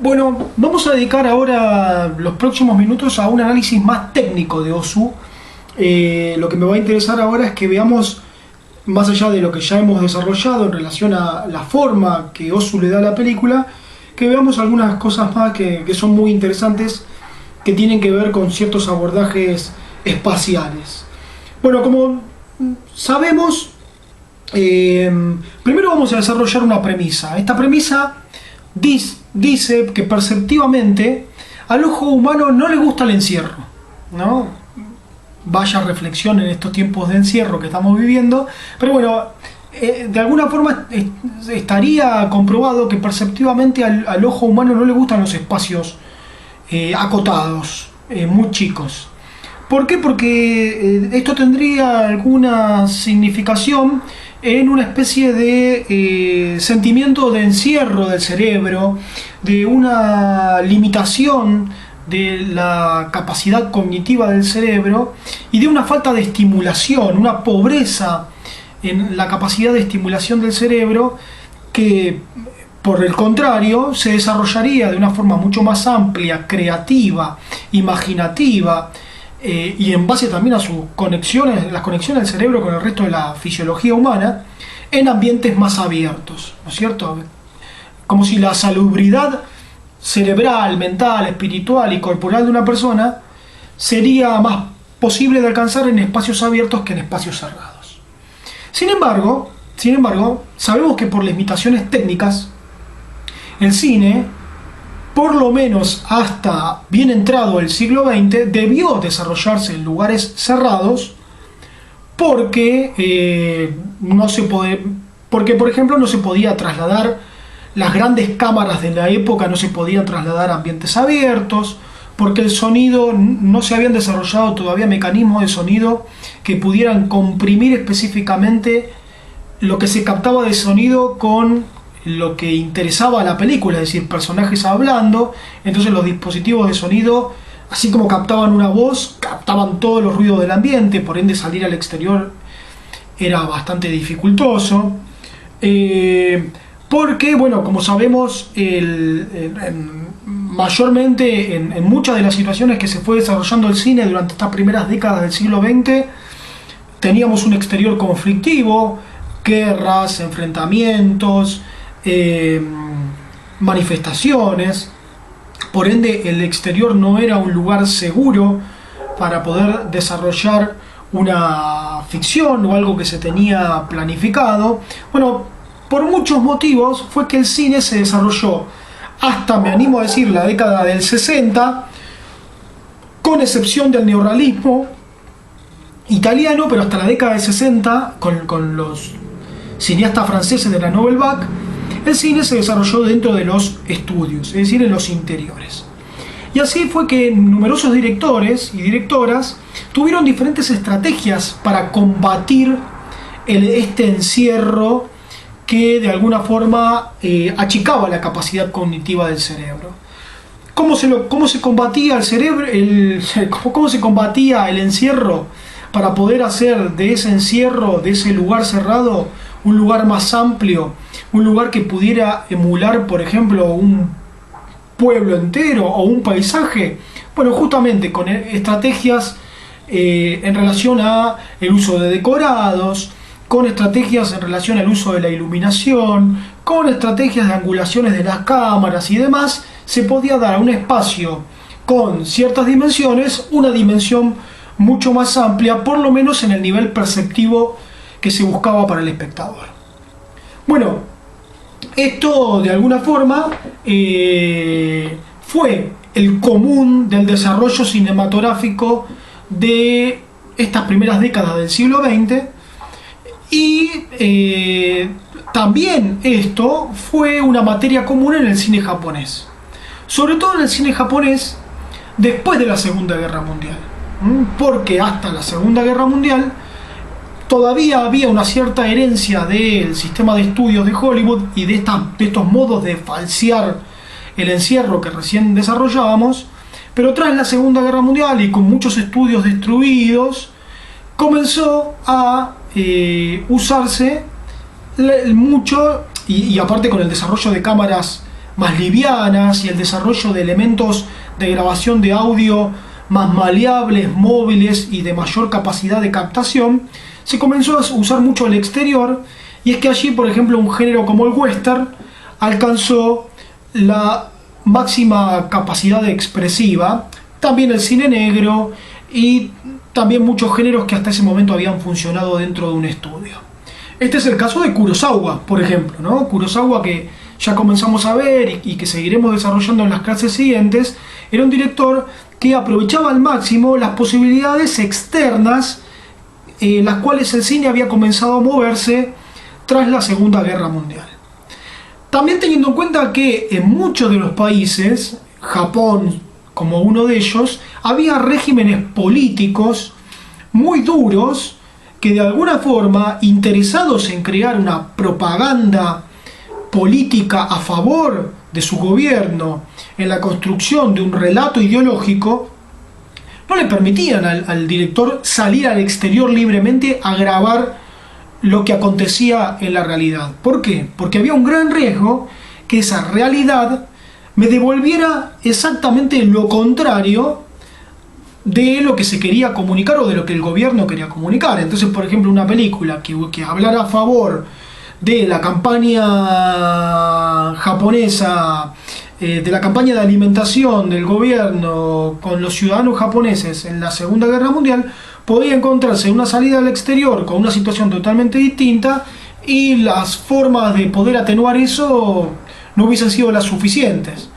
Bueno, vamos a dedicar ahora los próximos minutos a un análisis más técnico de Ozu. Lo que me va a interesar ahora es que veamos, más allá de lo que ya hemos desarrollado en relación a la forma que Ozu le da a la película, que veamos algunas cosas más que son muy interesantes, que tienen que ver con ciertos abordajes espaciales. Bueno, como sabemos, primero vamos a desarrollar una premisa. Esta premisa dice que perceptivamente al ojo humano no le gusta el encierro, ¿no? Vaya reflexión en estos tiempos de encierro que estamos viviendo, pero bueno, de alguna forma estaría comprobado que perceptivamente al ojo humano no le gustan los espacios acotados, muy chicos. ¿Por qué? Porque esto tendría alguna significación en una especie de sentimiento de encierro del cerebro, de una limitación de la capacidad cognitiva del cerebro y de una falta de estimulación, una pobreza en la capacidad de estimulación del cerebro que, por el contrario, se desarrollaría de una forma mucho más amplia, creativa, imaginativa, y en base también a sus conexiones, las conexiones del cerebro con el resto de la fisiología humana, en ambientes más abiertos, ¿no es cierto? Como si la salubridad cerebral, mental, espiritual y corporal de una persona sería más posible de alcanzar en espacios abiertos que en espacios cerrados. Sin embargo, sabemos que por limitaciones técnicas, el cine, por lo menos hasta bien entrado el siglo XX, debió desarrollarse en lugares cerrados porque, por ejemplo, no se podía trasladar las grandes cámaras de la época, no se podían trasladar a ambientes abiertos, porque el sonido, no se habían desarrollado todavía mecanismos de sonido que pudieran comprimir específicamente lo que se captaba de sonido con lo que interesaba a la película, es decir, personajes hablando. Entonces los dispositivos de sonido, así como captaban una voz, captaban todos los ruidos del ambiente, por ende salir al exterior era bastante dificultoso, porque, bueno, como sabemos, mayormente en muchas de las situaciones que se fue desarrollando el cine durante estas primeras décadas del siglo XX, teníamos un exterior conflictivo, guerras, enfrentamientos, manifestaciones. Por ende, el exterior no era un lugar seguro para poder desarrollar una ficción o algo que se tenía planificado. Bueno, por muchos motivos fue que el cine se desarrolló hasta, me animo a decir, la década del 60, con excepción del neorrealismo italiano, pero hasta la década del 60, con los cineastas franceses de la Nouvelle Vague, el cine se desarrolló dentro de los estudios, es decir, en los interiores. Y así fue que numerosos directores y directoras tuvieron diferentes estrategias para combatir este encierro que de alguna forma achicaba la capacidad cognitiva del cerebro. ¿Cómo se combatía el cerebro? ¿Cómo se combatía el encierro para poder hacer de ese encierro, de ese lugar cerrado, un lugar más amplio, un lugar que pudiera emular, por ejemplo, un pueblo entero o un paisaje? Bueno, justamente con estrategias en relación a el uso de decorados, con estrategias en relación al uso de la iluminación, con estrategias de angulaciones de las cámaras y demás, se podía dar a un espacio con ciertas dimensiones una dimensión mucho más amplia, por lo menos en el nivel perceptivo que se buscaba para el espectador. Bueno, esto de alguna forma fue el común del desarrollo cinematográfico de estas primeras décadas del siglo XX, y también esto fue una materia común en el cine japonés, sobre todo en el cine japonés después de la Segunda Guerra Mundial, porque hasta la Segunda Guerra Mundial todavía había una cierta herencia del sistema de estudios de Hollywood y de estos modos de falsear el encierro que recién desarrollábamos, pero tras la Segunda Guerra Mundial y con muchos estudios destruidos, comenzó a usarse mucho, y aparte con el desarrollo de cámaras más livianas y el desarrollo de elementos de grabación de audio más maleables, móviles y de mayor capacidad de captación, se comenzó a usar mucho el exterior, y es que allí, por ejemplo, un género como el western alcanzó la máxima capacidad expresiva, también el cine negro y también muchos géneros que hasta ese momento habían funcionado dentro de un estudio. Este es el caso de Kurosawa, por ejemplo, ¿no? Kurosawa, que ya comenzamos a ver y que seguiremos desarrollando en las clases siguientes, era un director que aprovechaba al máximo las posibilidades externas en las cuales el cine había comenzado a moverse tras la Segunda Guerra Mundial. También teniendo en cuenta que en muchos de los países, Japón como uno de ellos, había regímenes políticos muy duros que de alguna forma, interesados en crear una propaganda política a favor de su gobierno, en la construcción de un relato ideológico, no le permitían al director salir al exterior libremente a grabar lo que acontecía en la realidad. ¿Por qué? Porque había un gran riesgo que esa realidad me devolviera exactamente lo contrario de lo que se quería comunicar o de lo que el gobierno quería comunicar. Entonces, por ejemplo, una película que hablara a favor de la campaña japonesa, de la campaña de alimentación del gobierno con los ciudadanos japoneses en la Segunda Guerra Mundial, podía encontrarse una salida al exterior con una situación totalmente distinta, y las formas de poder atenuar eso no hubiesen sido las suficientes.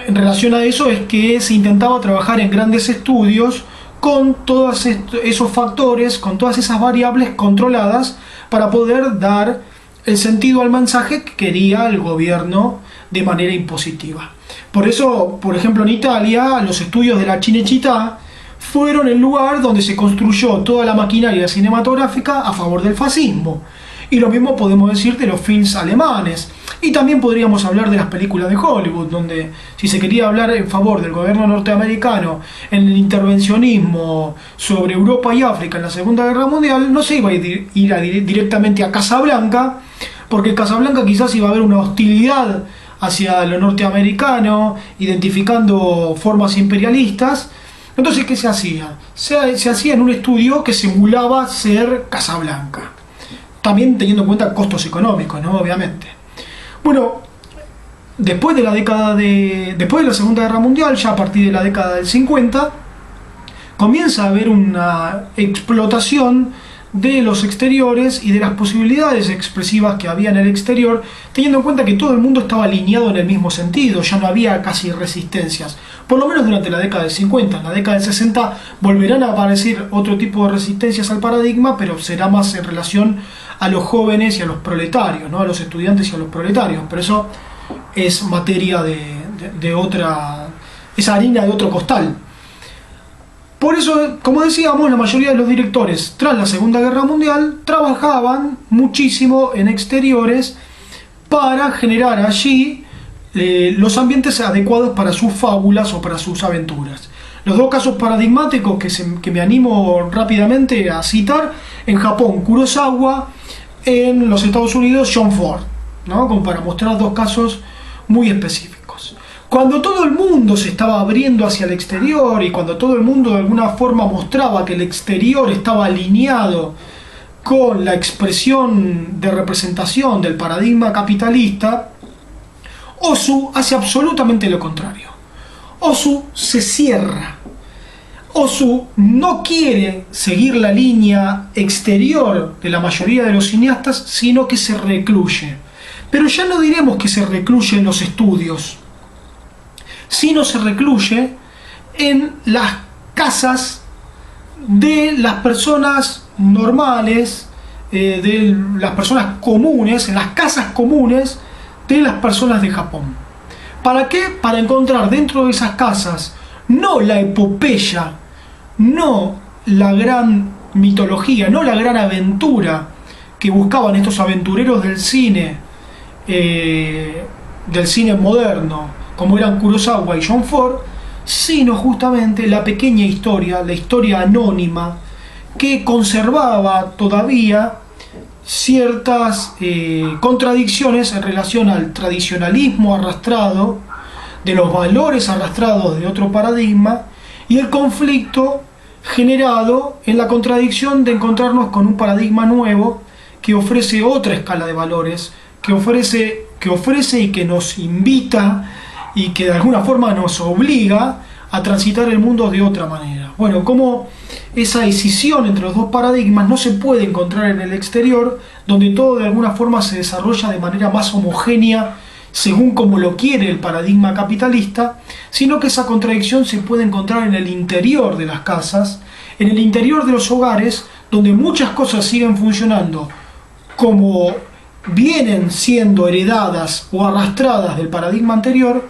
En relación a eso es que se intentaba trabajar en grandes estudios con todos esos factores, con todas esas variables controladas, para poder dar el sentido al mensaje que quería el gobierno de manera impositiva. Por eso, por ejemplo, en Italia, los estudios de la Cinecittà fueron el lugar donde se construyó toda la maquinaria cinematográfica a favor del fascismo. Y lo mismo podemos decir de los films alemanes. Y también podríamos hablar de las películas de Hollywood, donde si se quería hablar en favor del gobierno norteamericano en el intervencionismo sobre Europa y África en la Segunda Guerra Mundial, no se iba a ir directamente a Casablanca, porque en Casablanca quizás iba a haber una hostilidad hacia lo norteamericano, identificando formas imperialistas. Entonces, ¿qué se hacía? Se hacía en un estudio que simulaba ser Casablanca. También teniendo en cuenta costos económicos, ¿no? Obviamente. Bueno, después de la Segunda Guerra Mundial, ya a partir de la década del 50, comienza a haber una explotación de los exteriores y de las posibilidades expresivas que había en el exterior, teniendo en cuenta que todo el mundo estaba alineado en el mismo sentido, ya no había casi resistencias, por lo menos durante la década del 50. En la década del 60 volverán a aparecer otro tipo de resistencias al paradigma, pero será más en relación a los jóvenes y a los proletarios, ¿no? A los estudiantes y a los proletarios, pero eso es materia de otra, es harina de otro costal. Por eso, como decíamos, la mayoría de los directores tras la Segunda Guerra Mundial trabajaban muchísimo en exteriores para generar allí los ambientes adecuados para sus fábulas o para sus aventuras. Los dos casos paradigmáticos que me animo rápidamente a citar: en Japón, Kurosawa; en los Estados Unidos, John Ford, ¿no? Como para mostrar dos casos muy específicos. Cuando todo el mundo se estaba abriendo hacia el exterior y cuando todo el mundo de alguna forma mostraba que el exterior estaba alineado con la expresión de representación del paradigma capitalista, Ozu hace absolutamente lo contrario. Ozu se cierra. Ozu no quiere seguir la línea exterior de la mayoría de los cineastas, sino que se recluye. Pero ya no diremos que se recluye en los estudios, sino se recluye en las casas de las personas normales, de las personas comunes, en las casas comunes de las personas de Japón. ¿Para qué? Para encontrar dentro de esas casas no la epopeya, no la gran mitología, no la gran aventura que buscaban estos aventureros del cine moderno, como eran Kurosawa y John Ford, sino justamente la pequeña historia, la historia anónima, que conservaba todavía ciertas contradicciones en relación al tradicionalismo arrastrado, de los valores arrastrados de otro paradigma, y el conflicto generado en la contradicción de encontrarnos con un paradigma nuevo que ofrece otra escala de valores, que ofrece y que nos invita y que de alguna forma nos obliga a transitar el mundo de otra manera. Bueno, como esa decisión entre los dos paradigmas no se puede encontrar en el exterior, donde todo de alguna forma se desarrolla de manera más homogénea según como lo quiere el paradigma capitalista, sino que esa contradicción se puede encontrar en el interior de las casas, en el interior de los hogares, donde muchas cosas siguen funcionando como vienen siendo heredadas o arrastradas del paradigma anterior,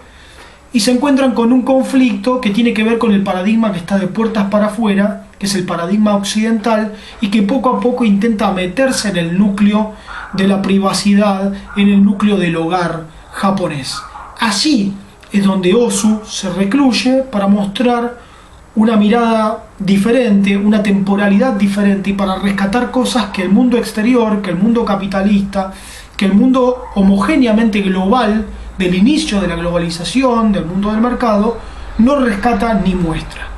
y se encuentran con un conflicto que tiene que ver con el paradigma que está de puertas para afuera, que es el paradigma occidental, y que poco a poco intenta meterse en el núcleo de la privacidad, en el núcleo del hogar japonés. Allí es donde Ozu se recluye para mostrar una mirada diferente, una temporalidad diferente, y para rescatar cosas que el mundo exterior, que el mundo capitalista, que el mundo homogéneamente global del inicio de la globalización, del mundo del mercado, no rescata ni muestra.